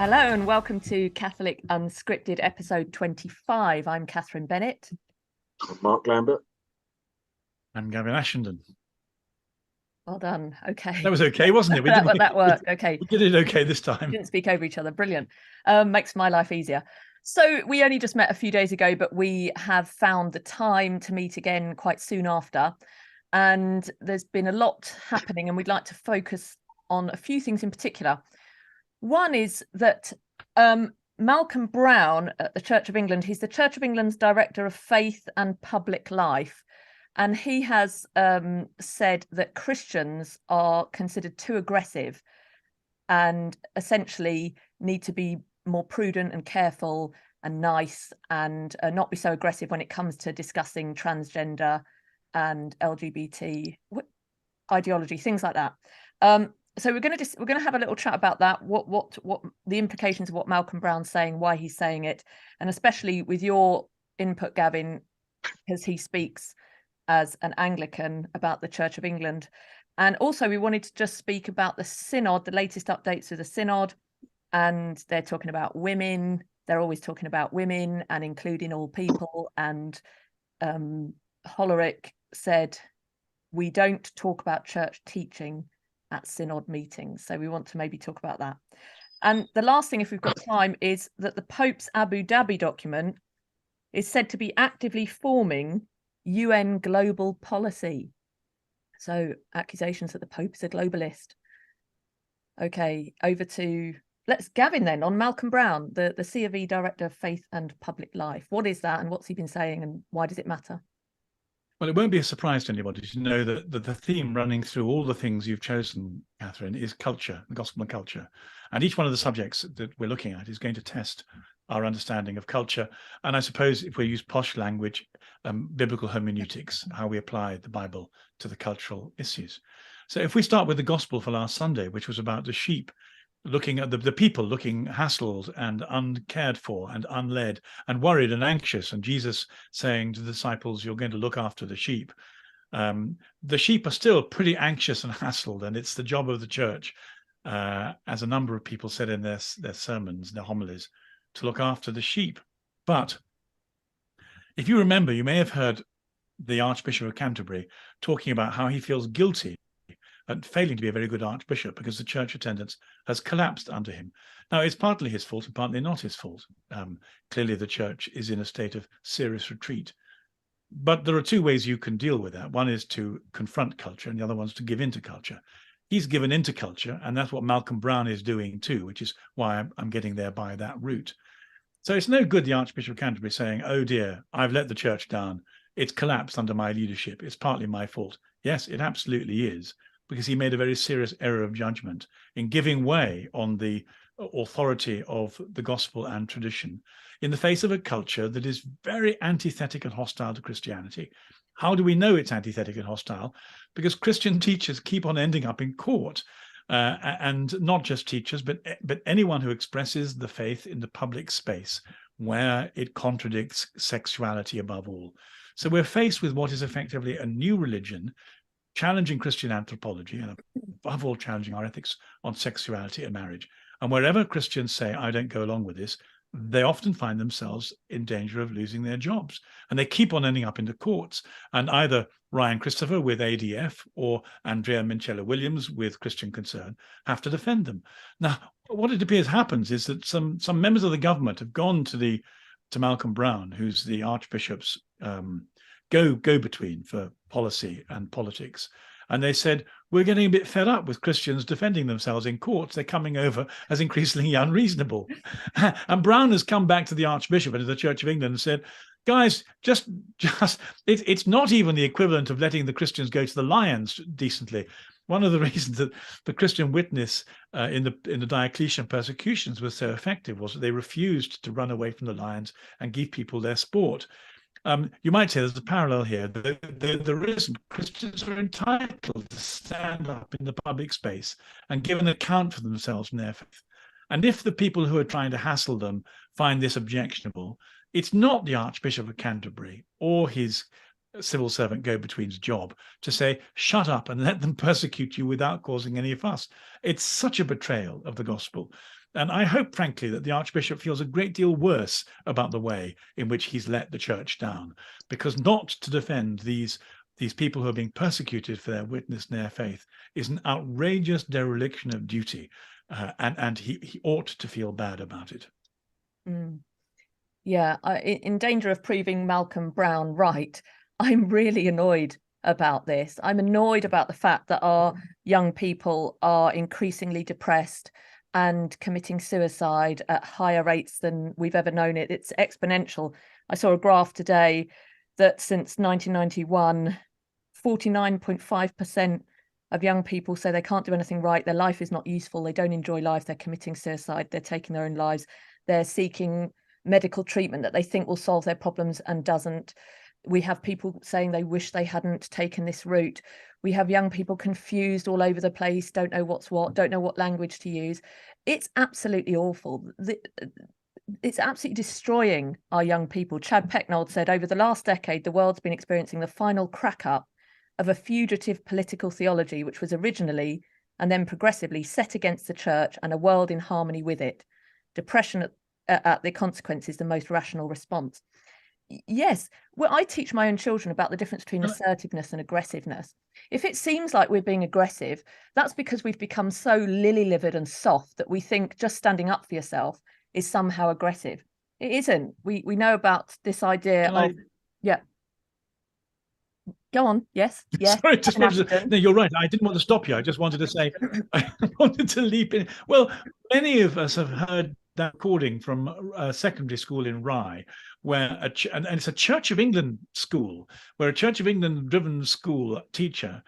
Hello and welcome to Catholic Unscripted episode 25. I'm Catherine Bennett. I'm Mark Lambert. I'm Gavin Ashenden. Well done. Okay. That was okay, wasn't it? That worked. Okay. We did it okay this time. Didn't speak over each other. Brilliant. Makes my life easier. So we only just met a few days ago, but we have found the time to meet again quite soon after. And there's been a lot happening, and we'd like to focus on a few things in particular. One is that Malcolm Brown at the Church of England, he's the Church of England's Director of Faith and Public Life. And he has said that Christians are considered too aggressive and essentially need to be more prudent and careful and nice and not be so aggressive when it comes to discussing transgender and LGBT ideology, things like that. So we're going to have a little chat about that. What the implications of what Malcolm Brown's saying, why he's saying it, and especially with your input, Gavin, because he speaks as an Anglican about the Church of England. And also we wanted to just speak about the Synod, the latest updates of the Synod, and they're talking about women. They're always talking about women and including all people. And Hollerich said, we don't talk about church teaching at Synod meetings. So we want to maybe talk about that. And the last thing, if we've got time, is that the Pope's Abu Dhabi document is said to be actively forming UN global policy. So accusations that the Pope is a globalist. Okay, over to Gavin then on Malcolm Brown, the C of E Director of Faith and Public Life. What is that and what's he been saying and why does it matter? Well, it won't be a surprise to anybody to know that the theme running through all the things you've chosen, Catherine, is culture, the gospel and culture. And each one of the subjects that we're looking at is going to test our understanding of culture. And I suppose if we use posh language, biblical hermeneutics, how we apply the Bible to the cultural issues. So if we start with the gospel for last Sunday, which was about the sheep, looking at the people looking hassled and uncared for and unled and worried and anxious, and Jesus saying to the disciples, you're going to look after the sheep. The sheep are still pretty anxious and hassled, and it's the job of the church, as a number of people said in their sermons, their homilies, to look after the sheep. But if you remember, you may have heard the Archbishop of Canterbury talking about how he feels guilty and failing to be a very good archbishop because the church attendance has collapsed under him. Now, it's partly his fault and partly not his fault. Clearly, the church is in a state of serious retreat. But there are two ways you can deal with that. One is to confront culture, and the other one is to give into culture. He's given into culture, and that's what Malcolm Brown is doing too, which is why I'm getting there by that route. So it's no good the Archbishop of Canterbury saying, oh dear, I've let the church down. It's collapsed under my leadership. It's partly my fault. Yes, it absolutely is, because he made a very serious error of judgment in giving way on the authority of the gospel and tradition in the face of a culture that is very antithetic and hostile to Christianity. How do we know it's antithetic and hostile? Because Christian teachers keep on ending up in court, and not just teachers, but anyone who expresses the faith in the public space where it contradicts sexuality above all. So we're faced with what is effectively a new religion, challenging Christian anthropology and above all challenging our ethics on sexuality and marriage. And wherever Christians say, I don't go along with this, they often find themselves in danger of losing their jobs. And they keep on ending up in the courts. And either Ryan Christopher with ADF or Andrea Minchella-Williams with Christian Concern have to defend them. Now, what it appears happens is that some members of the government have gone to Malcolm Brown, who's the Archbishop's go-between for policy and politics. And they said, we're getting a bit fed up with Christians defending themselves in courts. They're coming over as increasingly unreasonable. And Brown has come back to the Archbishop and to the Church of England and said, guys, it's not even the equivalent of letting the Christians go to the lions decently. One of the reasons that the Christian witness in the Diocletian persecutions was so effective was that they refused to run away from the lions and give people their sport. You might say there's a parallel here. There isn't. Christians are entitled to stand up in the public space and give an account for themselves and their faith. And if the people who are trying to hassle them find this objectionable, it's not the Archbishop of Canterbury or his civil servant go-between's job to say, shut up and let them persecute you without causing any fuss. It's such a betrayal of the gospel. And I hope, frankly, that the Archbishop feels a great deal worse about the way in which he's let the church down, because not to defend these people who are being persecuted for their witness and their faith is an outrageous dereliction of duty, and he ought to feel bad about it. Yeah, in danger of proving Malcolm Brown right, I'm really annoyed about this. I'm annoyed about the fact that our young people are increasingly depressed and committing suicide at higher rates than we've ever known it. It's exponential. I saw a graph today that since 1991, 49.5% of young people say they can't do anything right. Their life is not useful. They don't enjoy life. They're committing suicide. They're taking their own lives. They're seeking medical treatment that they think will solve their problems and doesn't. We have people saying they wish they hadn't taken this route. We have young people confused all over the place, don't know what's what, don't know what language to use. It's absolutely awful. It's absolutely destroying our young people. Chad Pecknold said, over the last decade, the world's been experiencing the final crack up of a fugitive political theology, which was originally and then progressively set against the church and a world in harmony with it. Depression at the consequences, the most rational response. Yes, well, I teach my own children about the difference between assertiveness and aggressiveness. If it seems like we're being aggressive, that's because we've become so lily-livered and soft that we think just standing up for yourself is somehow aggressive. It isn't. We know about this idea of yeah. Go on. Yes. Yes. Sorry, just wanted to, no, you're right. I didn't want to stop you. I just wanted to say, I wanted to leap in. Well, many of us have heard that recording from a secondary school in Rye, where and it's a Church of England school, where a Church of England driven school teacher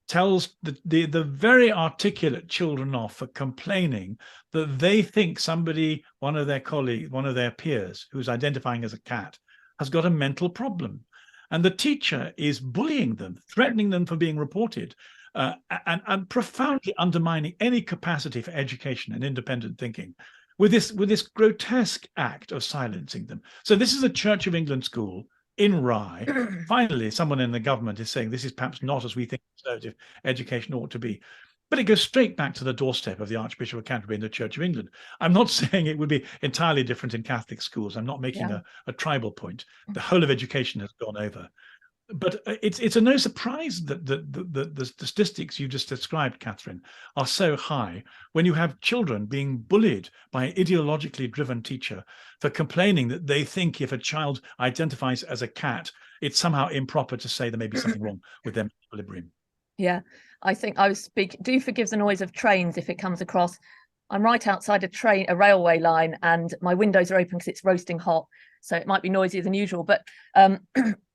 tells the very articulate children off for complaining that they think somebody, one of their colleagues, one of their peers, who's identifying as a cat, has got a mental problem. And the teacher is bullying them, threatening them for being reported, and profoundly undermining any capacity for education and independent thinking with this grotesque act of silencing them. So this is a Church of England school in Rye. Finally, someone in the government is saying this is perhaps not as we think conservative education ought to be. But it goes straight back to the doorstep of the Archbishop of Canterbury and the Church of England. I'm not saying it would be entirely different in Catholic schools. I'm not making a tribal point. The whole of education has gone over. But it's a no surprise that the statistics you just described, Catherine, are so high when you have children being bullied by an ideologically driven teacher for complaining that they think if a child identifies as a cat, it's somehow improper to say there may be something wrong with their equilibrium. Yeah, I think I was speaking. Do forgive the noise of trains if it comes across. I'm right outside a railway line, and my windows are open because it's roasting hot, so it might be noisier than usual. But I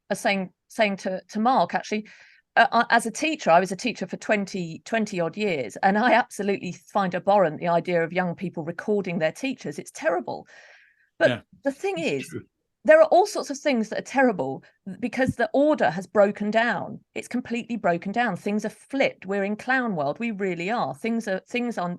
was saying to Mark, actually, as a teacher, I was a teacher for 20 odd years, and I absolutely find abhorrent the idea of young people recording their teachers. It's terrible. But the thing is, true. There are all sorts of things that are terrible because the order has broken down. It's completely broken down. Things are flipped. We're in clown world. We really are. Things are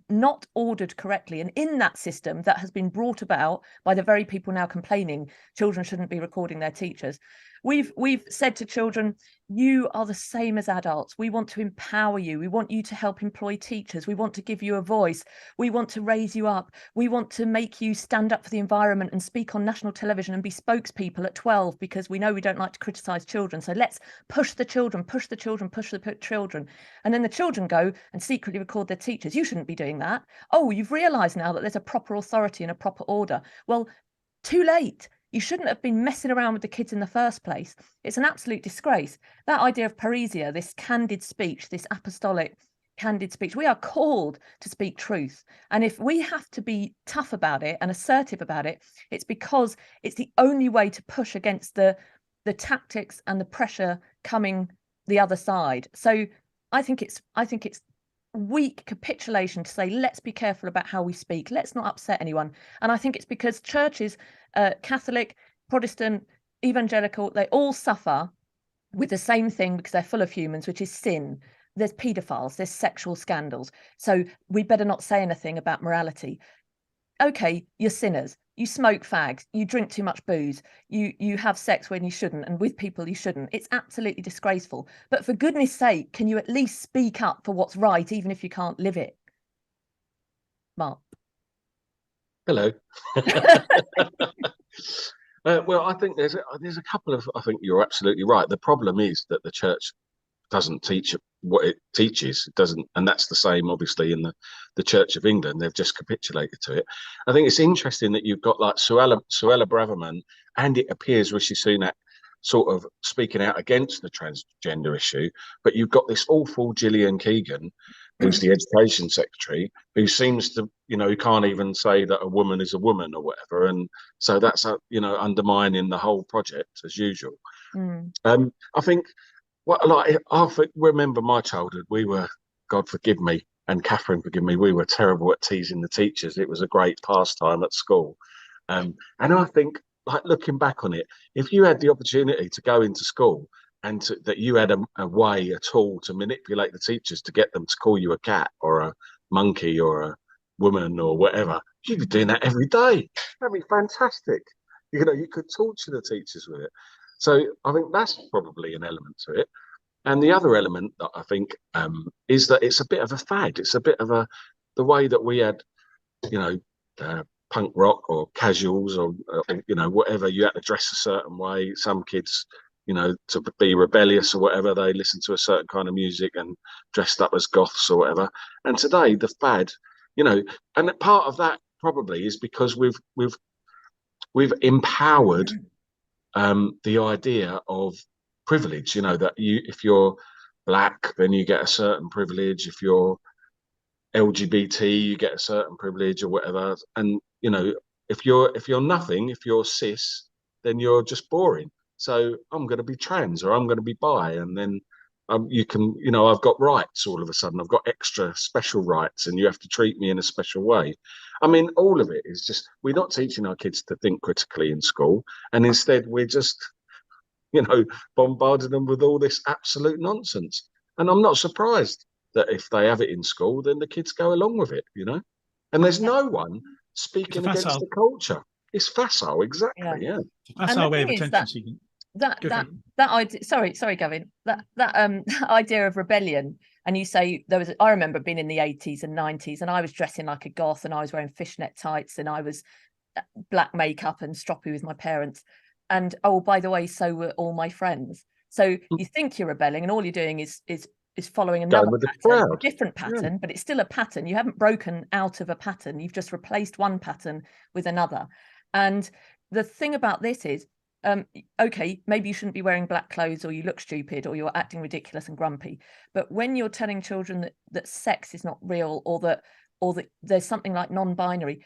not ordered correctly. And in that system that has been brought about by the very people now complaining children shouldn't be recording their teachers, we've said to children, you are the same as adults. We want to empower you. We want you to help employ teachers. We want to give you a voice. We want to raise you up. We want to make you stand up for the environment and speak on national television and be spokespeople at 12, because we know we don't like to criticize children. So let's push the children, push the children, push the children. And then the children go and secretly record their teachers. You shouldn't be doing that. Oh, you've realized now that there's a proper authority and a proper order. Well, too late. You shouldn't have been messing around with the kids in the first place. It's an absolute disgrace. That idea of parousia, this candid speech, this apostolic candid speech, we are called to speak truth. And if we have to be tough about it and assertive about it, it's because it's the only way to push against the tactics and the pressure coming the other side. So I think it's weak capitulation to say, let's be careful about how we speak. Let's not upset anyone. And I think it's because churches, Catholic, Protestant, evangelical, they all suffer with the same thing because they're full of humans, which is sin. There's paedophiles, there's sexual scandals. So we better not say anything about morality. okay, you're sinners. You smoke fags, you drink too much booze, you have sex when you shouldn't and with people you shouldn't. It's absolutely disgraceful. But for goodness sake, can you at least speak up for what's right, even if you can't live it? Mark. Hello. Well, I think there's a couple of. I think you're absolutely right. The problem is that the church doesn't teach what it teaches. It doesn't, and that's the same, obviously, in the Church of England. They've just capitulated to it. I think it's interesting that you've got like Suella Braverman, and it appears Rishi Sunak sort of speaking out against the transgender issue, but you've got this awful Gillian Keegan, who's the education secretary, who seems to, who can't even say that a woman is a woman or whatever, and so that's undermining the whole project as usual. I think remember my childhood. We were, God forgive me, and Catherine forgive me, we were terrible at teasing the teachers. It was a great pastime at school, and I think, like, looking back on it, if you had the opportunity to go into school and that you had a tool to manipulate the teachers to get them to call you a cat or a monkey or a woman or whatever, you'd be doing that every day. That'd be fantastic. You could torture the teachers with it. So I think that's probably an element to it. And the other element that I think is that it's a bit of a fad. It's a bit of the way that we had, punk rock or casuals or whatever. You had to dress a certain way. Some kids, to be rebellious or whatever, they listened to a certain kind of music and dressed up as goths or whatever. And today the fad, and part of that probably is because we've empowered the idea of privilege, that if you're black, then you get a certain privilege. If you're LGBT, you get a certain privilege or whatever. And if you're nothing, if you're cis, then you're just boring. So I'm going to be trans or I'm going to be bi, and then you can, I've got rights all of a sudden. I've got extra special rights, and you have to treat me in a special way. I mean, all of it is just, we're not teaching our kids to think critically in school, and instead we're just, bombarding them with all this absolute nonsense. And I'm not surprised that if they have it in school, then the kids go along with it, And there's no one speaking against the culture. It's facile, exactly. Yeah. That's our way of attention seeking. That idea. Sorry, Gavin. That idea of rebellion. And you say I remember being in the 80s and 90s, and I was dressing like a goth, and I was wearing fishnet tights, and I was black makeup and stroppy with my parents. And oh, by the way, so were all my friends. So you think you're rebelling, and all you're doing is following another pattern, a different pattern, but it's still a pattern. You haven't broken out of a pattern. You've just replaced one pattern with another. And the thing about this is, okay, maybe you shouldn't be wearing black clothes, or you look stupid, or you're acting ridiculous and grumpy. But when you're telling children that sex is not real, or that there's something like non-binary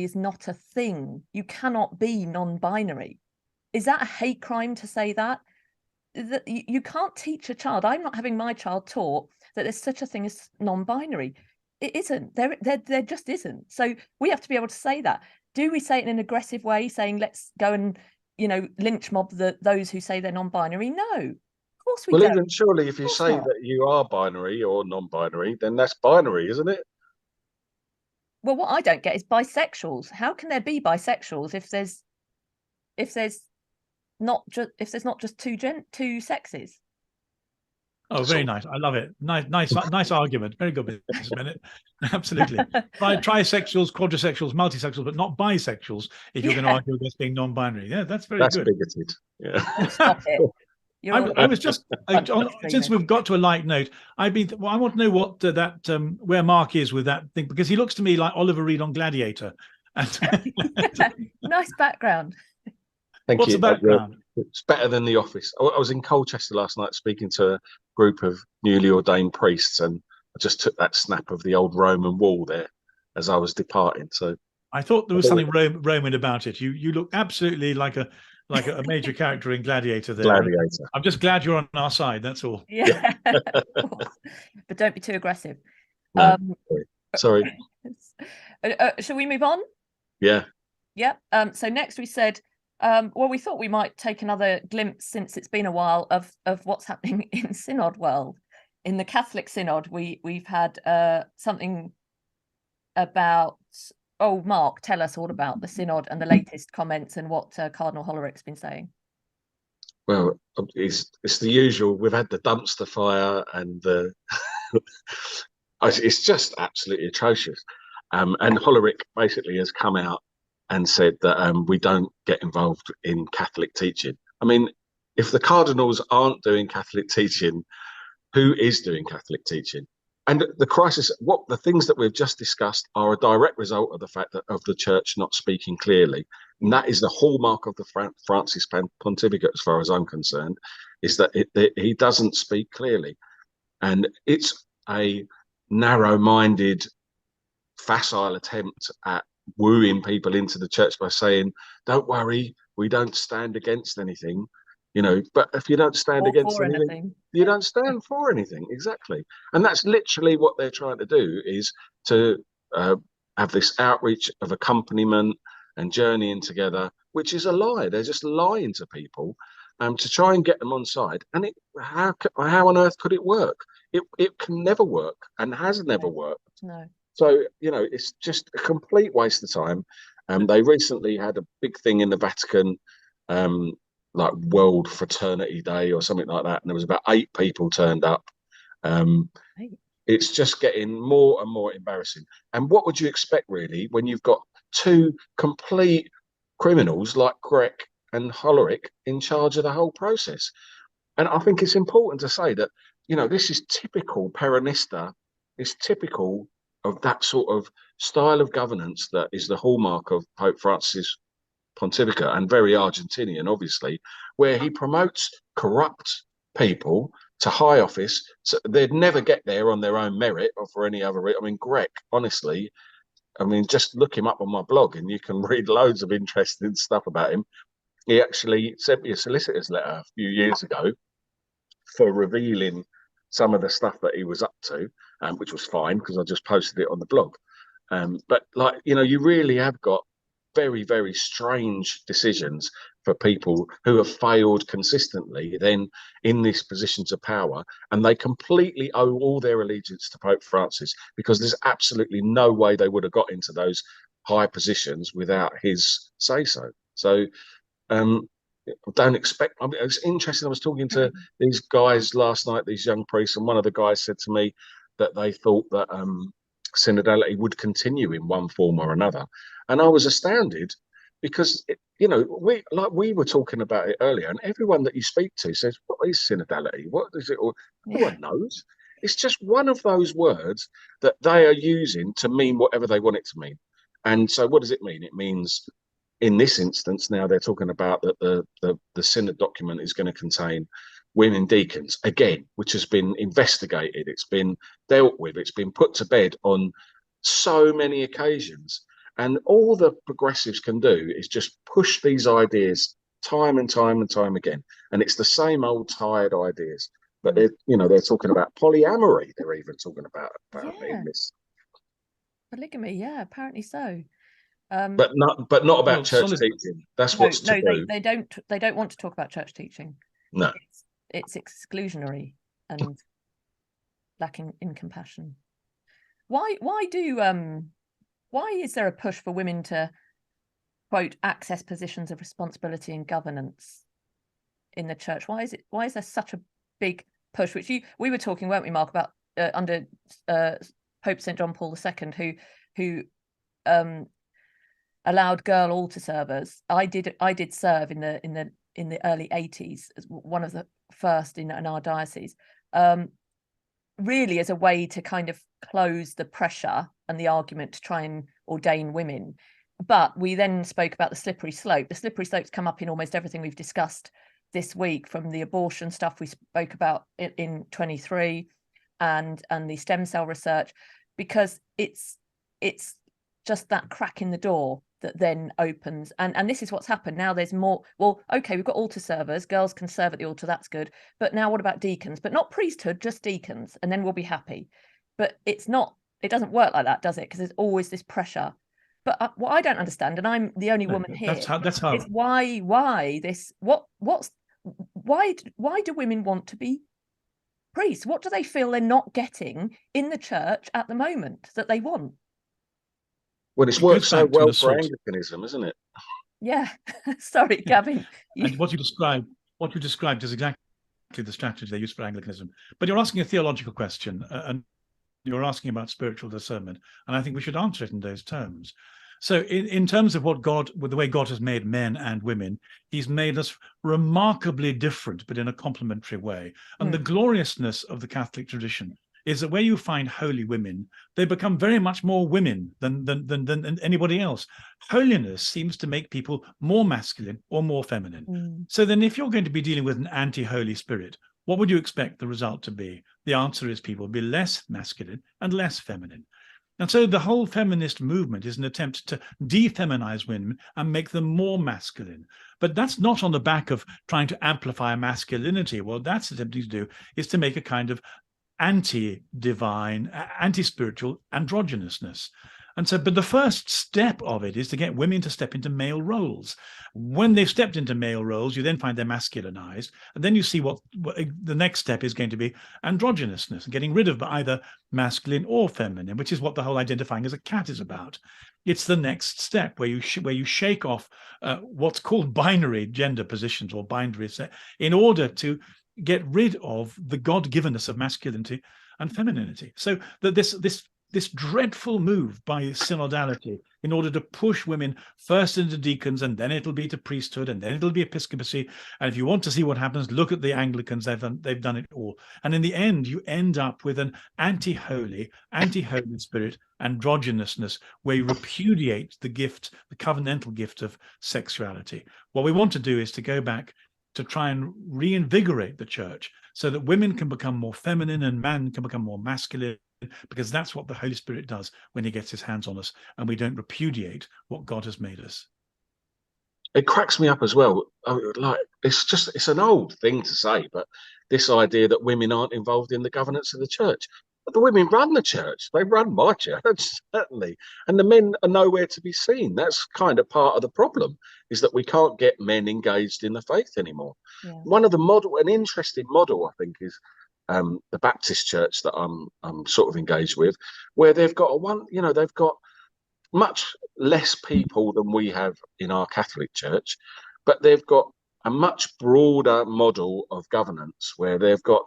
is not a thing. You cannot be non-binary. Is that a hate crime to say that? That you can't teach a child. I'm not having my child taught that there's such a thing as non-binary. It isn't. There just isn't. So we have to be able to say that. Do we say it in an aggressive way, saying let's go and lynch mob those who say they're non-binary? No, of course we don't. Well, even surely if you say that you are binary or non-binary, then that's binary, isn't it? Well, what I don't get is bisexuals. How can there be bisexuals if there's not just two sexes? Oh, very nice. I love it. Nice argument. Very good, Mrs. Bennett. Absolutely. Trisexuals, quadrisexuals, multisexuals, but not bisexuals. If you're going to argue against being non-binary, that's very good. That's bigoted. Yeah. Stop it. I was just since we've got to a light note, I want to know what where Mark is with that thing, because he looks to me like Oliver Reed on Gladiator. Nice background. What's the background? It's better than The Office. I was in Colchester last night speaking to a group of newly ordained priests, and I just took that snap of the old Roman wall there as I was departing. So I thought there was something Roman about it. You look absolutely like a major character in Gladiator there. Gladiator. I'm just glad you're on our side, that's all. Yeah. But don't be too aggressive. No, sorry. Shall we move on? Yeah. Yeah. So next we said, we thought we might take another glimpse, since it's been a while, of what's happening in Synod world. In the Catholic Synod, we've had something about oh, Mark, tell us all about the Synod and the latest comments and what Cardinal Hollerich's been saying. Well, it's the usual. We've had the dumpster fire, and it's just absolutely atrocious. And Hollerich basically has come out and said that we don't get involved in Catholic teaching. I mean, if the cardinals aren't doing Catholic teaching, who is doing Catholic teaching? And the crisis, what the things that we've just discussed are a direct result of the fact that of the church not speaking clearly. And that is the hallmark of the Francis pontificate, as far as I'm concerned, is that he doesn't speak clearly. And it's a narrow-minded, facile attempt at wooing people into the church by saying, don't worry, we don't stand against anything. You know, but if you don't stand against anything, you don't stand for anything. Exactly. And that's literally what they're trying to do, is to have this outreach of accompaniment and journeying together, which is a lie. They're just lying to people to try and get them on side. And how on earth could it work? It can never work and has never worked. No. So, you know, it's just a complete waste of time. They recently had a big thing in the Vatican, like World Fraternity Day or something like that, and there was about 8 people turned up. It's just getting more and more embarrassing. And what would you expect, really, when you've got 2 complete criminals like Grech and Hollerich in charge of the whole process? And I think it's important to say that, you know, this is typical Peronista. It's typical of that sort of style of governance that is the hallmark of Pope Francis' pontificate, and very Argentinian, obviously, where he promotes corrupt people to high office. So they'd never get there on their own merit or for any other. I mean, Grech, honestly, I mean, just look him up on my blog and you can read loads of interesting stuff about him. He actually sent me a solicitor's letter a few years ago for revealing some of the stuff that he was up to, which was fine because I just posted it on the blog. But, like, you know, you really have got very, very strange decisions for people who have failed consistently then in these positions of power, and they completely owe all their allegiance to Pope Francis, because there's absolutely no way they would have got into those high positions without his say-so. So don't expect. I mean, it's interesting. I was talking to these guys last night, these young priests, and one of the guys said to me that they thought that synodality would continue in one form or another, and I was astounded, because you know, we were talking about it earlier, and everyone that you speak to says, "What is synodality? What is it?" Or no one knows. It's just one of those words that they are using to mean whatever they want it to mean. And so, what does it mean? It means, in this instance, now they're talking about that the synod document is going to contain women deacons again, which has been investigated, it's been dealt with, it's been put to bed on so many occasions, and all the progressives can do is just push these ideas time and time and time again, and it's the same old tired ideas. But they're talking about polyamory. They're even talking about apparently in this polygamy. Yeah, apparently so. But not about church teaching. That's what's taboo. They don't want to talk about church teaching. No. It's exclusionary and lacking in compassion. Why is there a push for women to, quote, access positions of responsibility and governance in the church? Why is there such a big push? Which we were talking, weren't we, Mark, about under Pope St. John Paul II, who allowed girl altar servers. I did serve in the early 80s as one of the first in our diocese, really as a way to kind of close the pressure and the argument to try and ordain women. But we then spoke about the slippery slope. The slippery slope's come up in almost everything we've discussed this week, from the abortion stuff we spoke about in 23 and the stem cell research, because it's just that crack in the door that then opens, and this is what's happened now. There's more. Well, okay, we've got altar servers, girls can serve at the altar, that's good, but now what about deacons? But not priesthood, just deacons, and then we'll be happy. But it doesn't work like that, does it? Because there's always this pressure. But what I don't understand, and I'm the only woman here, is why do women want to be priests? What do they feel they're not getting in the church at the moment that they want? Well, it's It worked goes so back to an well for assault. Anglicanism, isn't it? Yeah. Sorry, Gavin. And what you described is exactly the strategy they use for Anglicanism. But you're asking a theological question, and you're asking about spiritual discernment, and I think we should answer it in those terms. So in terms of with the way God has made men and women, he's made us remarkably different, but in a complementary way. And the gloriousness of the Catholic tradition is that where you find holy women, they become very much more women than anybody else. Holiness seems to make people more masculine or more feminine. So then if you're going to be dealing with an anti-Holy Spirit, what would you expect the result to be? The answer is people will be less masculine and less feminine. And so the whole feminist movement is an attempt to defeminize women and make them more masculine. But that's not on the back of trying to amplify masculinity. What that's attempting to do is to make a kind of anti-divine, anti-spiritual androgynousness. And so, but the first step of it is to get women to step into male roles. When they've stepped into male roles, you then find they're masculinized. And then you see what the next step is going to be androgynousness, getting rid of either masculine or feminine, which is what the whole identifying as a cat is about. It's the next step where you shake off what's called binary gender positions or binary in order to get rid of the God-givenness of masculinity and femininity. So that this dreadful move by synodality in order to push women first into deacons, and then it'll be to priesthood, and then it'll be episcopacy. And if you want to see what happens, look at the Anglicans. They've done it all. And in the end, you end up with an anti-Holy Spirit androgynousness, where you repudiate the covenantal gift of sexuality. What we want to do is to go back to try and reinvigorate the church so that women can become more feminine and men can become more masculine, because that's what the Holy Spirit does when he gets his hands on us, and we don't repudiate what God has made us. It cracks me up as well. Like, it's an old thing to say, but this idea that women aren't involved in the governance of the church. But the women run the church. They run my church, certainly. And the men are nowhere to be seen. That's kind of part of the problem, is that we can't get men engaged in the faith anymore. Yeah. One of an interesting model, I think, is the Baptist church that I'm sort of engaged with, where they've got they've got much less people than we have in our Catholic church, but they've got a much broader model of governance where they've got,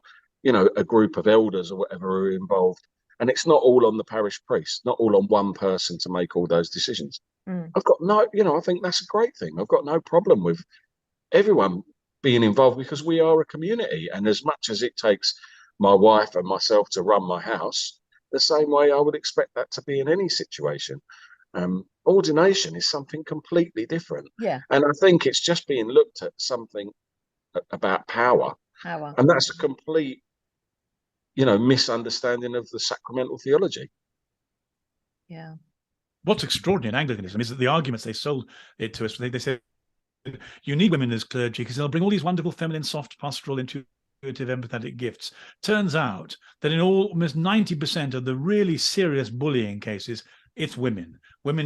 a group of elders or whatever who are involved. And it's not all on the parish priest, not all on one person to make all those decisions. I've got I think that's a great thing. I've got no problem with everyone being involved, because we are a community. And as much as it takes my wife and myself to run my house, the same way I would expect that to be in any situation. Ordination is something completely different. Yeah. And I think it's just being looked at something about power. And that's a complete, misunderstanding of the sacramental theology. Yeah. What's extraordinary in Anglicanism is that the arguments they sold it to us, they said, you need women as clergy because they'll bring all these wonderful feminine, soft, pastoral, intuitive, empathetic gifts. Turns out that in almost 90% of the really serious bullying cases, it's women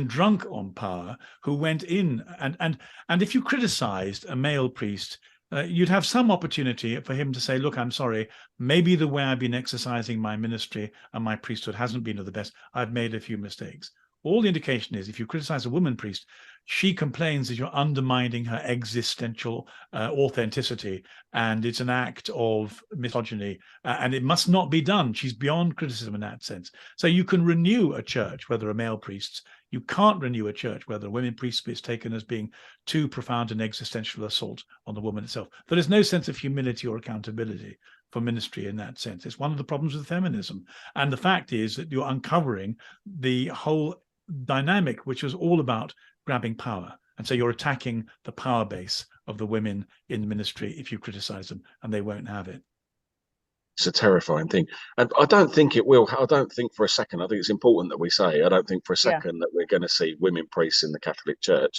drunk on power who went in and if you criticized a male priest, you'd have some opportunity for him to say, look, I'm sorry, maybe the way I've been exercising my ministry and my priesthood hasn't been of the best. I've made a few mistakes. All the indication is if you criticize a woman priest, she complains that you're undermining her existential authenticity, and it's an act of misogyny, and it must not be done. She's beyond criticism in that sense. So you can renew a church where there are male priests. You can't renew a church where the women priest is taken as being too profound an existential assault on the woman itself. There is no sense of humility or accountability for ministry in that sense. It's one of the problems with feminism. And the fact is that you're uncovering the whole dynamic, which was all about grabbing power. And so you're attacking the power base of the women in the ministry if you criticize them, and they won't have it. It's a terrifying thing. And I don't think it will. I don't think for a second, I think it's important that we say, I don't think for a second that we're going to see women priests in the Catholic Church.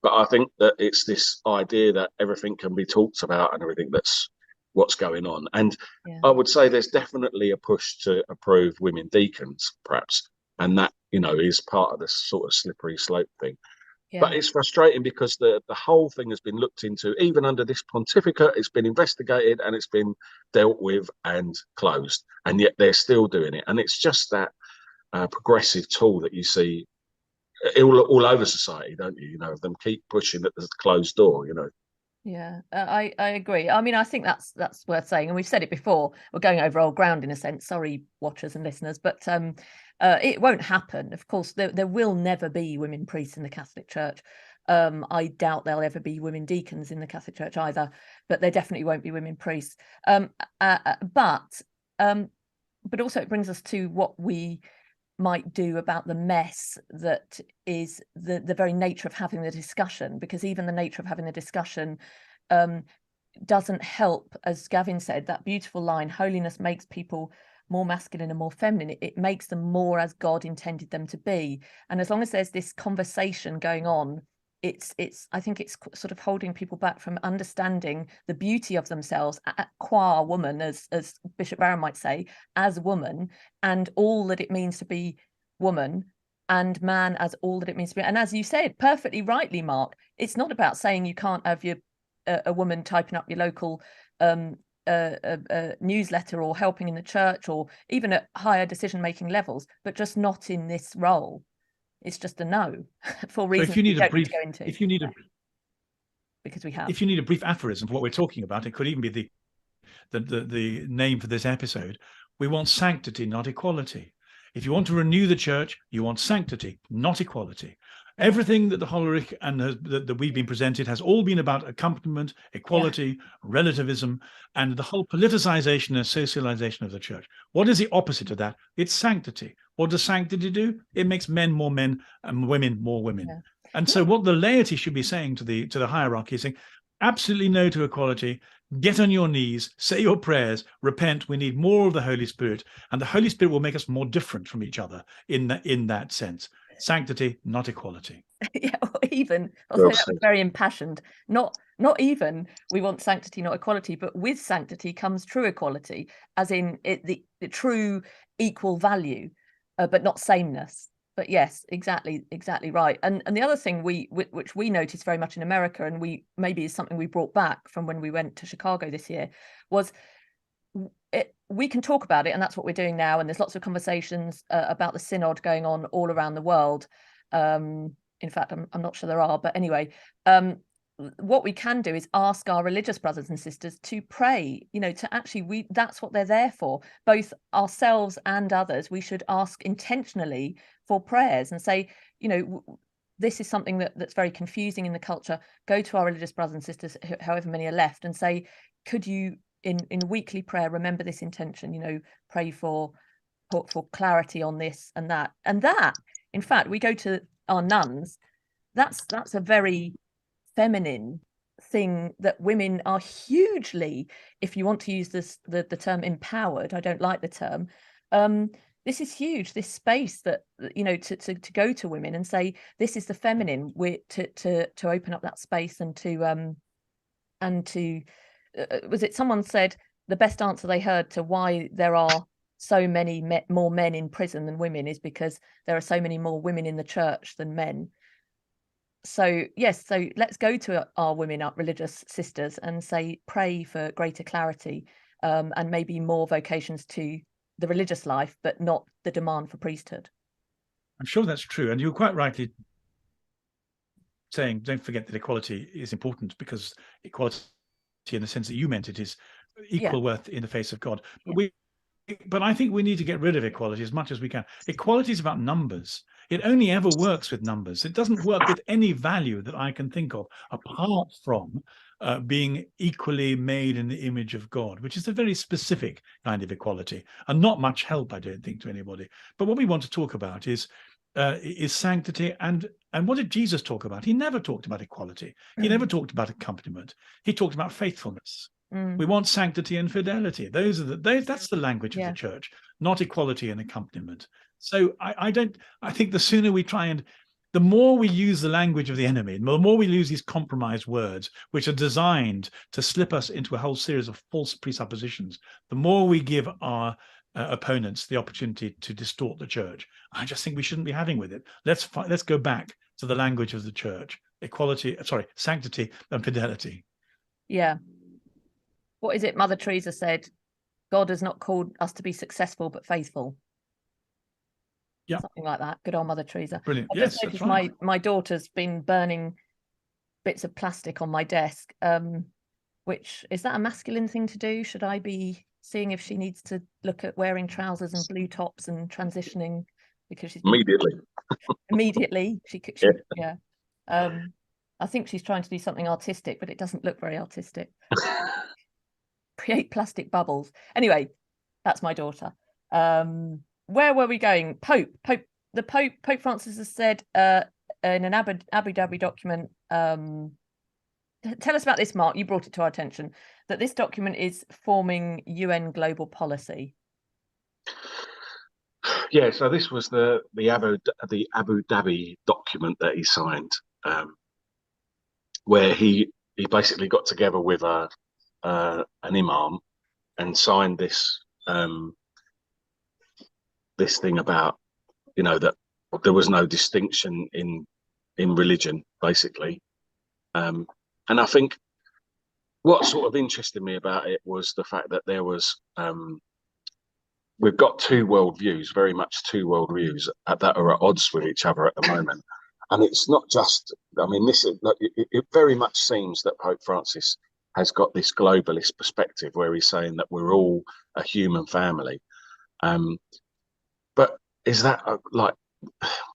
But I think that it's this idea that everything can be talked about and everything that's what's going on. And I would say there's definitely a push to approve women deacons, perhaps. And that, is part of this sort of slippery slope thing. Yeah. But it's frustrating because the whole thing has been looked into, even under this pontificate, it's been investigated and it's been dealt with and closed. And yet they're still doing it. And it's just that progressive tool that you see all over society, don't you? You know, them keep pushing at the closed door. You know. Yeah, I agree. I mean, I think that's worth saying, and we've said it before. We're going over old ground in a sense. Sorry, watchers and listeners, but it won't happen. Of course, there will never be women priests in the Catholic Church. I doubt there'll ever be women deacons in the Catholic Church either, but there definitely won't be women priests. But also it brings us to what we might do about the mess that is the very nature of having the discussion, because even the nature of having the discussion doesn't help. As Gavin said, that beautiful line, holiness makes people more masculine and more feminine. It makes them more as God intended them to be. And as long as there's this conversation going on, I think it's sort of holding people back from understanding the beauty of themselves qua woman, as Bishop Barron might say, as woman, and all that it means to be woman, and man as all that it means to be. And as you said perfectly rightly, Mark, it's not about saying you can't have a woman typing up your local newsletter or helping in the church or even at higher decision-making levels, but just not in this role. It's just a no for reasons so if you need we don't need to go into. Because we have. If you need a brief aphorism for what we're talking about, it could even be the name for this episode. We want sanctity, not equality. If you want to renew the church, you want sanctity, not equality. Everything that the Hollerich and that we've been presented has all been about accompaniment, equality, relativism, and the whole politicization and socialization of the church. What is the opposite of that? It's sanctity. What does sanctity do? It makes men more men and women more women. Yeah. And so what the laity should be saying to the hierarchy is saying, absolutely no to equality. Get on your knees, say your prayers, repent. We need more of the Holy Spirit, and the Holy Spirit will make us more different from each other in that sense. Sanctity, not equality. Yeah, or even, although that was very impassioned, not even we want sanctity, not equality, but with sanctity comes true equality, as in the true equal value, but not sameness. But yes, exactly right. And the other thing which we noticed very much in America, and maybe is something we brought back from when we went to Chicago this year, was we can talk about it, and that's what we're doing now. And there's lots of conversations about the Synod going on all around the world. In fact, I'm not sure there are, but anyway, what we can do is ask our religious brothers and sisters to pray, to actually, that's what they're there for, both ourselves and others. We should ask intentionally for prayers and say, this is something that's very confusing in the culture. Go to our religious brothers and sisters, however many are left, and say, could you, in weekly prayer, remember this intention, pray for clarity on this and that. And that, in fact, we go to our nuns, that's a very feminine thing that women are hugely, if you want to use the term empowered, I don't like the term, this is huge, this space that, to go to women and say, this is the feminine, to open up that space and to was it someone said the best answer they heard to why there are so many more men in prison than women is because there are so many more women in the church than men. So yes, so let's go to our women, our religious sisters, and say, pray for greater clarity, and maybe more vocations to the religious life, but not the demand for priesthood. I'm sure that's true, and you're quite rightly saying, don't forget that equality is important, because equality, in the sense that you meant it, is equal worth in the face of God. But I think we need to get rid of equality as much as we can. Equality is about numbers. It only ever works with numbers. It doesn't work with any value that I can think of apart from being equally made in the image of God, which is a very specific kind of equality and not much help, I don't think, to anybody. But what we want to talk about is sanctity. And what did Jesus talk about? He never talked about equality. He never talked about accompaniment. He talked about faithfulness. We want sanctity and fidelity. That's the language of the church, not equality and accompaniment. So I think the sooner we try and, the more we use the language of the enemy, the more we use these compromised words, which are designed to slip us into a whole series of false presuppositions, the more we give our opponents the opportunity to distort the church. I just think we shouldn't be having with it. Let's go back to the language of the church: sanctity and fidelity. Yeah. What is it Mother Teresa said? God has not called us to be successful, but faithful. Yeah. Something like that. Good old Mother Teresa. Brilliant. I've Yes, just noticed that's right. my daughter's been burning bits of plastic on my desk. Which is that a masculine thing to do? Should I be seeing if she needs to look at wearing trousers and blue tops and transitioning because she's been Immediately. She could, Yeah. yeah. I think she's trying to do something artistic, but it doesn't look very artistic. Create plastic bubbles. Anyway, that's my daughter. Where were we going? Pope Francis has said in an Abu Dhabi document. Tell us about this, Mark. You brought it to our attention that this document is forming UN global policy. Yeah, so this was the Abu Dhabi document that he signed, where he basically got together with an imam and signed this this thing about, you know, that there was no distinction in religion, basically. And I think what sort of interested me about it was the fact that there was we've got two worldviews, very much two worldviews that are at odds with each other at the moment. And it's not just, I mean, this is, it very much seems that Pope Francis has got this globalist perspective where he's saying that we're all a human family. But is that like,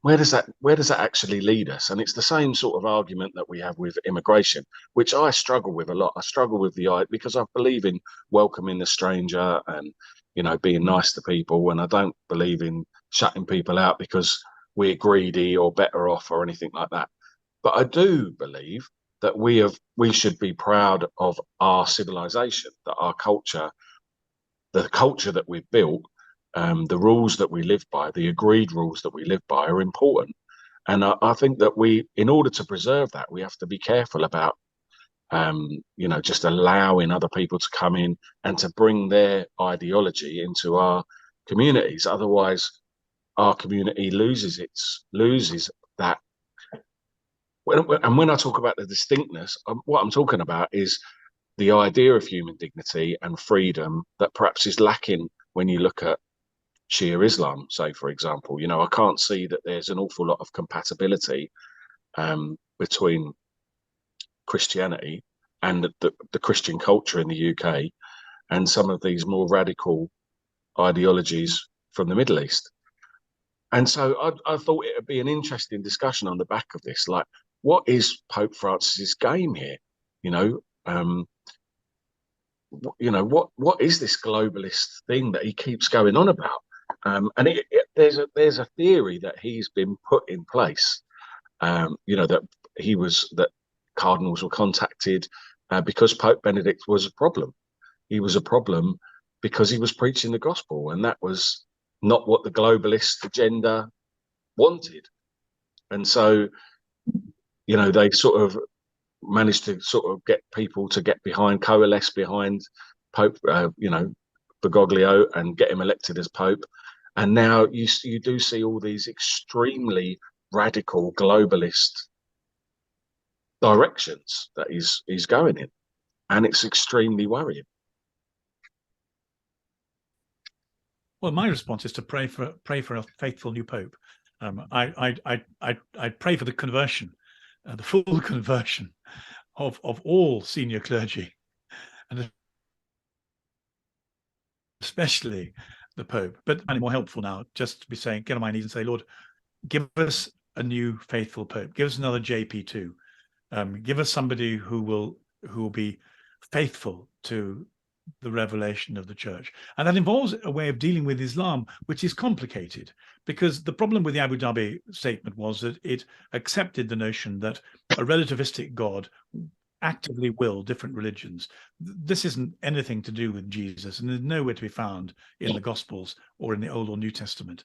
where does that actually lead us? And it's the same sort of argument that we have with immigration, which I struggle with a lot. I struggle with because I believe in welcoming the stranger and, you know, being nice to people, and I don't believe in shutting people out because we're greedy or better off or anything like that. But I do believe that we should be proud of our civilization, that our culture, the culture that we've built, the rules that we live by, the agreed rules that we live by are important. And I think that in order to preserve that, we have to be careful about, you know, just allowing other people to come in and to bring their ideology into our communities. Otherwise, our community loses that. And when I talk about the distinctness, what I'm talking about is the idea of human dignity and freedom that perhaps is lacking when you look at Shia Islam, say, for example. You know, I can't see that there's an awful lot of compatibility between Christianity and the Christian culture in the UK and some of these more radical ideologies from the Middle East. And so I thought it would be an interesting discussion on the back of this. Like, what is Pope Francis's game here? You know, what is this globalist thing that he keeps going on about? And there's a theory that he's been put in place. You know, that cardinals were contacted because Pope Benedict was a problem. He was a problem because he was preaching the gospel, and that was not what the globalist agenda wanted. And so, you know, they sort of managed to sort of get people to coalesce behind Pope, you know, Bergoglio, and get him elected as Pope. And now you do see all these extremely radical globalist directions that he's going in, and it's extremely worrying. Well, my response is to pray for a faithful new Pope. I pray for the conversion, the full conversion of all senior clergy, and especially the Pope. But I'm more helpful now just to be saying, get on my knees and say, Lord, give us a new faithful Pope. Give us another JP2. Give us somebody who will be faithful to the revelation of the church. And that involves a way of dealing with Islam, which is complicated, because the problem with the Abu Dhabi statement was that it accepted the notion that a relativistic God actively will different religions. This isn't anything to do with Jesus, and there's nowhere to be found in the Gospels or in the Old or New Testament.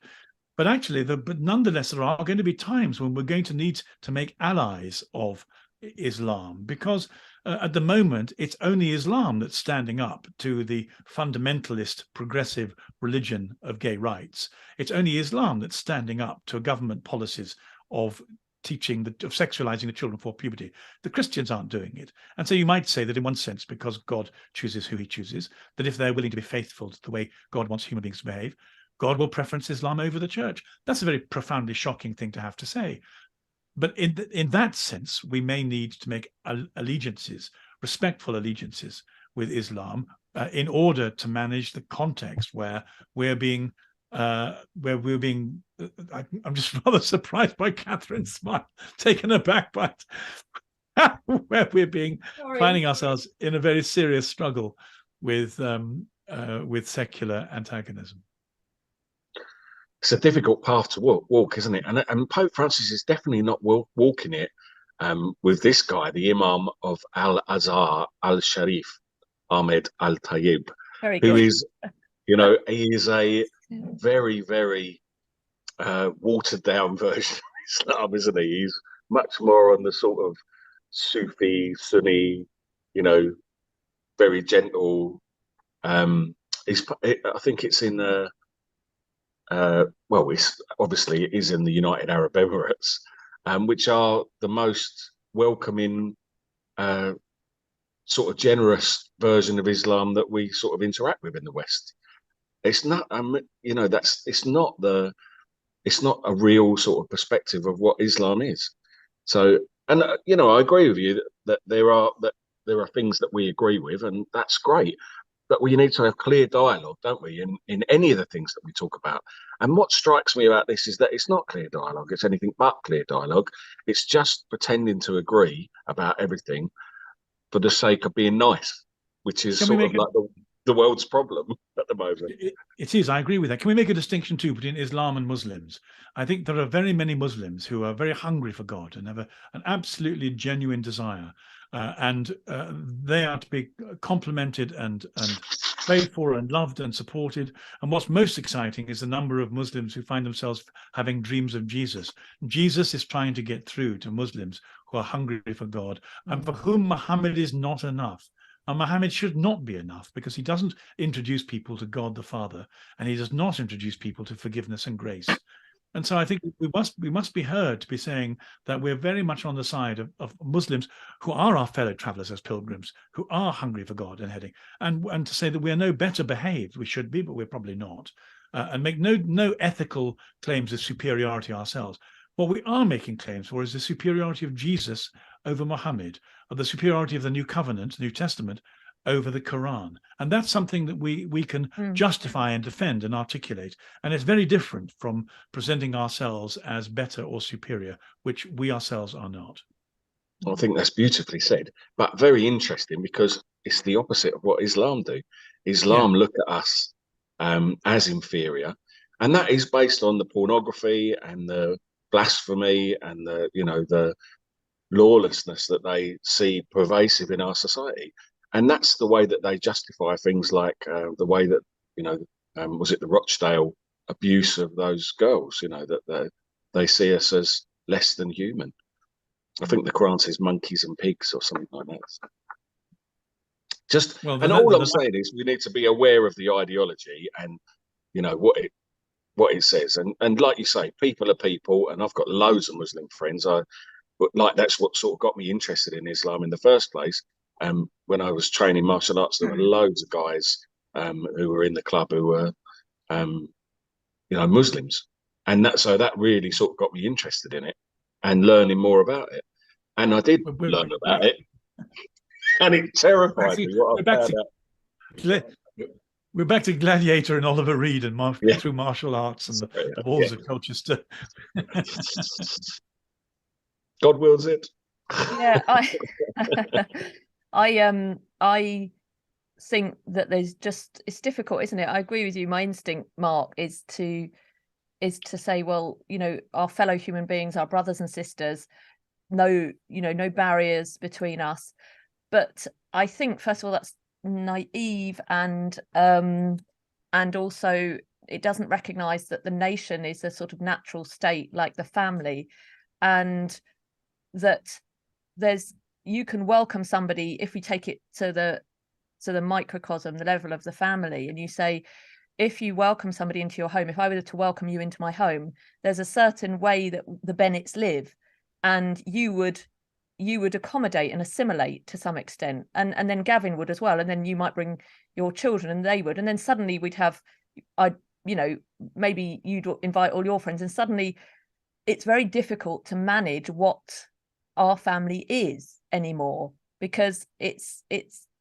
But actually, but nonetheless, there are going to be times when we're going to need to make allies of Islam, because at the moment it's only Islam that's standing up to the fundamentalist progressive religion of gay rights. It's only Islam that's standing up to government policies of teaching of sexualizing the children before puberty. The Christians aren't doing it. And so you might say that in one sense, because God chooses who he chooses, that if they're willing to be faithful to the way God wants human beings to behave, God will preference Islam over the church. That's a very profoundly shocking thing to have to say. But in that sense, we may need to make allegiances, respectful allegiances with Islam, in order to manage the context where we're being I'm just rather surprised by Catherine's smile, taken aback by it, where we're finding ourselves in a very serious struggle with secular antagonism. It's a difficult path to walk, isn't it? And Pope Francis is definitely not walking it with this guy, the Imam of Al-Azhar al-Sharif, Ahmed al-Tayyib, who is, he is a very, very watered down version of Islam, isn't he? He's much more on the sort of Sufi, Sunni, very gentle. I think it's in it's obviously it is in the United Arab Emirates, which are the most welcoming, sort of generous version of Islam that we sort of interact with in the West. It's not, it's not a real sort of perspective of what Islam is. So, and I agree with you that there are things that we agree with, and that's great. But we need to have clear dialogue, don't we, in any of the things that we talk about. And what strikes me about this is that it's not clear dialogue. It's anything but clear dialogue. It's just pretending to agree about everything for the sake of being nice, which is sort of like the world's problem at the moment. It is. I agree with that. Can we make a distinction too between Islam and Muslims? I think there are very many Muslims who are very hungry for God and have an absolutely genuine desire. And they are to be complimented and prayed for and loved and supported. And what's most exciting is the number of Muslims who find themselves having dreams of Jesus. Jesus is trying to get through to Muslims who are hungry for God and for whom Muhammad is not enough. And Muhammad should not be enough, because he doesn't introduce people to God the Father, and he does not introduce people to forgiveness and grace. And so I think we must be heard to be saying that we're very much on the side of Muslims who are our fellow travelers as pilgrims, who are hungry for God and heading, and to say that we are no better behaved. We should be, but we're probably not, and make no ethical claims of superiority ourselves. What we are making claims for is the superiority of Jesus over Muhammad, or the superiority of the New Covenant, New Testament, over the Quran. And that's something that we can justify and defend and articulate. And it's very different from presenting ourselves as better or superior, which we ourselves are not. I think that's beautifully said, but very interesting, because it's the opposite of what Islam do. Islam look at us as inferior, and that is based on the pornography and the blasphemy and the lawlessness that they see pervasive in our society. And that's the way that they justify things like the way that, was it the Rochdale abuse of those girls, that they see us as less than human. I think the Quran says monkeys and pigs or something like that. All I'm saying is we need to be aware of the ideology and, what it says. And like you say, people are people, and I've got loads of Muslim friends. But that's what sort of got me interested in Islam in the first place. When I was training martial arts, there were loads of guys who were in the club who were, Muslims, and that really sort of got me interested in it and learning more about it. And I did learn about it, and it terrified me. We're back to Gladiator and Oliver Reed and through martial arts and the walls of Colchester. God wills it. Yeah, I think that it's difficult, isn't it? I agree with you. My instinct, Mark, is to say, well, our fellow human beings, our brothers and sisters, no barriers between us. But I think, first of all, that's naive, and also it doesn't recognize that the nation is a sort of natural state, like the family, and that you can welcome somebody if we take it to the microcosm, the level of the family, and you say, if you welcome somebody into your home, if I were to welcome you into my home, there's a certain way that the Bennets live, and you would accommodate and assimilate to some extent, and then Gavin would as well, and then you might bring your children and they would, and then suddenly you know, maybe you'd invite all your friends, and suddenly it's very difficult to manage what our family is anymore, because it's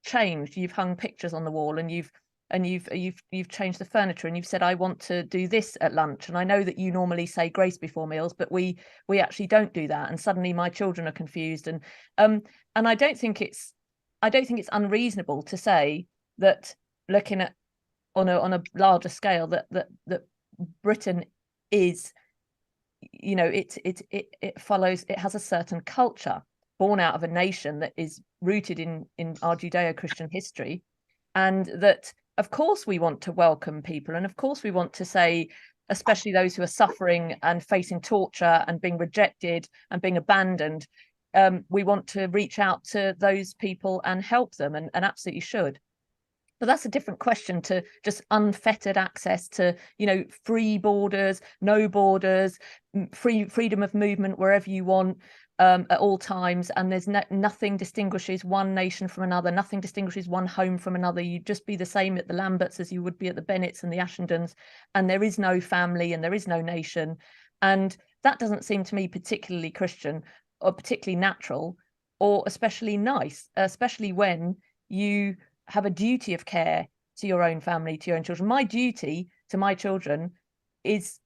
changed. You've hung pictures on the wall, and you've changed the furniture, and you've said, I want to do this at lunch, and I know that you normally say grace before meals, but we actually don't do that, and suddenly my children are confused. And I don't think it's unreasonable to say that, looking at on a larger scale, that Britain is, you know, it follows, it has a certain culture born out of a nation that is rooted in our Judeo-Christian history, and that of course we want to welcome people, and of course we want to say, especially those who are suffering and facing torture and being rejected and being abandoned, we want to reach out to those people and help them, and absolutely should. But that's a different question to just unfettered access to, you know, free borders, no borders, freedom of movement wherever you want, at all times. And there's nothing distinguishes one nation from another. Nothing distinguishes one home from another. You'd just be the same at the Lamberts as you would be at the Bennets and the Ashendons. And there is no family and there is no nation. And that doesn't seem to me particularly Christian or particularly natural or especially nice, especially when you have a duty of care to your own family, to your own children. My duty to my children is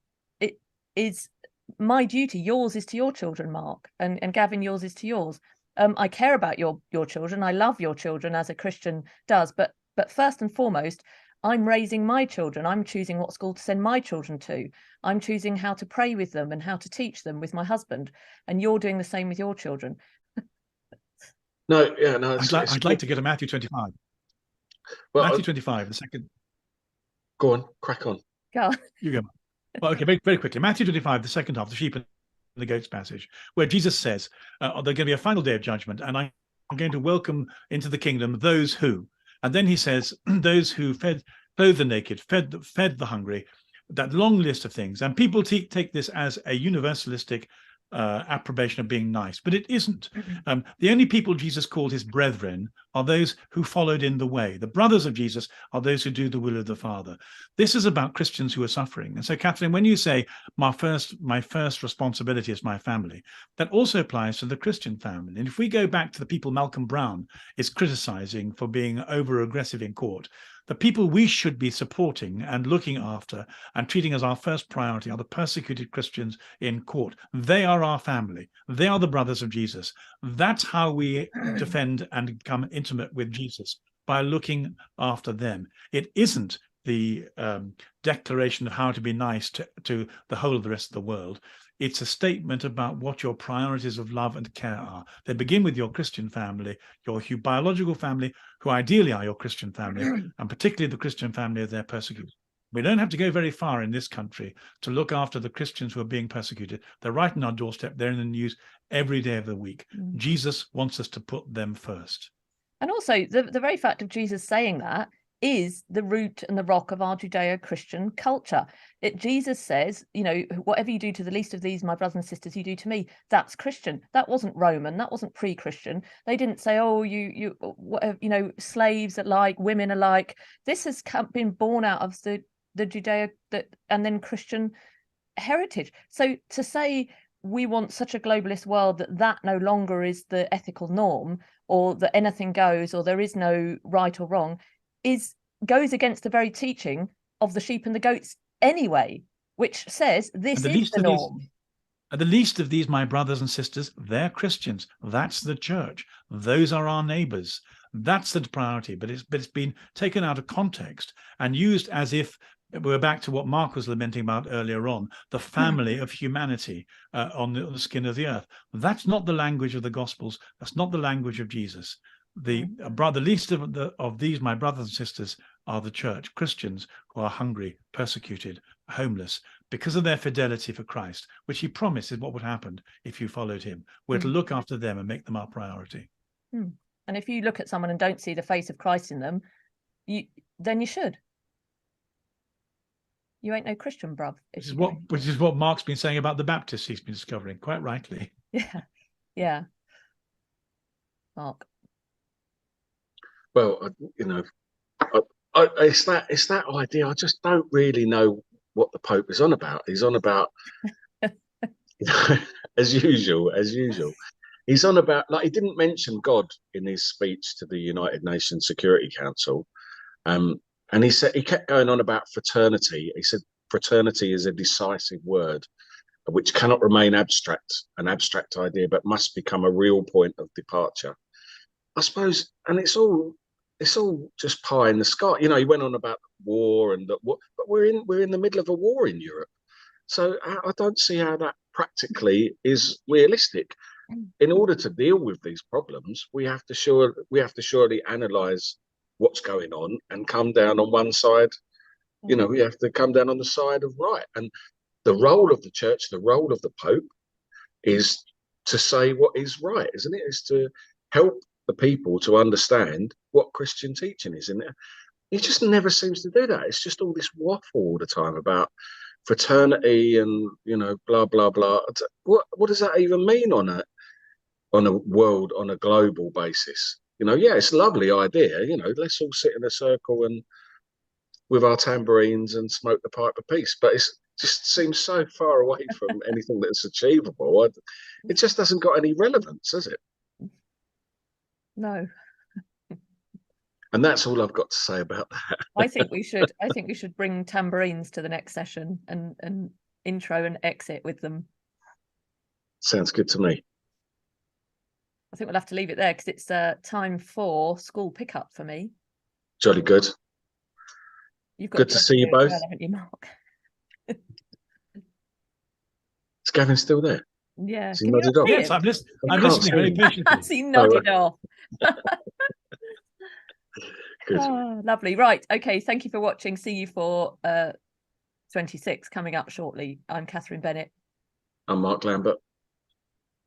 my duty. Yours is to your children, Mark, and Gavin, yours is to yours. I care about your children. I love your children, as a Christian does. But first and foremost, I'm raising my children. I'm choosing what school to send my children to. I'm choosing how to pray with them and how to teach them with my husband. And you're doing the same with your children. No, yeah, no. I'd like to get to Matthew 25. Well, Matthew 25, the second. Go on, crack on. Go on. You go. Well, okay, very, very quickly. Matthew 25, the second half, the sheep and the goats passage, where Jesus says, there's going to be a final day of judgment, and I'm going to welcome into the kingdom those who. And then he says, those who clothed the naked, fed the hungry, that long list of things. And people take this as a universalistic approbation of being nice, but it isn't. The only people Jesus called his brethren are those who followed in the way. The brothers of Jesus are those who do the will of the Father. This is about Christians who are suffering. And so, Catherine, when you say my first responsibility is my family, that also applies to the Christian family. And if we go back to the people Malcolm Brown is criticizing for being over aggressive in court, the people we should be supporting and looking after and treating as our first priority are the persecuted Christians in court. They are our family. They are the brothers of Jesus. That's how we defend and become intimate with Jesus, by looking after them. It isn't the declaration of how to be nice to the whole of the rest of the world. It's a statement about what your priorities of love and care are. They begin with your Christian family, your biological family, who ideally are your Christian family, and particularly the Christian family of their persecutors. We don't have to go very far in this country to look after the Christians who are being persecuted. They're right on our doorstep. They're in the news every day of the week. Jesus wants us to put them first. And also, the very fact of Jesus saying that is the root and the rock of our Judeo-Christian culture. Jesus says, you know, whatever you do to the least of these, my brothers and sisters, you do to me. That's Christian. That wasn't Roman. That wasn't pre-Christian. They didn't say, oh, you slaves alike, women alike. This has been born out of the Judeo and then Christian heritage. So to say we want such a globalist world that no longer is the ethical norm, or that anything goes, or there is no right or wrong, goes against the very teaching of the sheep and the goats anyway, which says this is the norm. At the least of these, my brothers and sisters, they're Christians. That's the church. Those are our neighbors. That's the priority. But it's been taken out of context and used as if we're back to what Mark was lamenting about earlier on, the family of humanity on the skin of the earth. That's not the language of the Gospels. That's not the language of Jesus. The least of these, my brothers and sisters, are the church, Christians who are hungry, persecuted, homeless, because of their fidelity for Christ, which he promised is what would happen if you followed him. We're to look after them and make them our priority. And if you look at someone and don't see the face of Christ in them, then you should. You ain't no Christian, bruv. Which is what Mark's been saying about the Baptists he's been discovering, quite rightly. Yeah. Mark. Well, you know, it's that idea. I just don't really know what the Pope is on about. He's on about, as usual. He's on about, like, he didn't mention God in his speech to the United Nations Security Council. And he kept going on about fraternity. He said fraternity is a decisive word which cannot remain an abstract idea, but must become a real point of departure. I suppose, and it's all just pie in the sky. You know, he went on about war and but we're in the middle of a war in Europe, so I don't see how that practically is realistic. In order to deal with these problems, we have to surely analyse what's going on and come down on one side. You know, we have to come down on the side of right. And the role of the church, the role of the Pope, is to say what is right, isn't it? Is to help the people to understand what Christian teaching is. And he just never seems to do that. It's just all this waffle all the time about fraternity and, you know, blah blah blah. What does that even mean on a global basis? You know, yeah, it's a lovely idea. You know, let's all sit in a circle and with our tambourines and smoke the pipe of peace. But it just seems so far away from anything that's achievable. It just hasn't got any relevance, has it? No. And that's all I've got to say about that. I think we should bring tambourines to the next session and intro and exit with them. Sounds good to me. I think we'll have to leave it there because it's time for school pickup for me. Jolly good. You've got good to see you both. well, haven't you, Mark? Is Gavin still there? Yeah. Has he nodded off? Yes, I'm listening very patiently. Has he nodded off? Good. Oh, lovely. Right. Okay. Thank you for watching. See you for 26 coming up shortly. I'm Catherine Bennett. I'm Mark Lambert.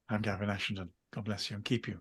I'm Gavin Ashenden. God bless you and keep you.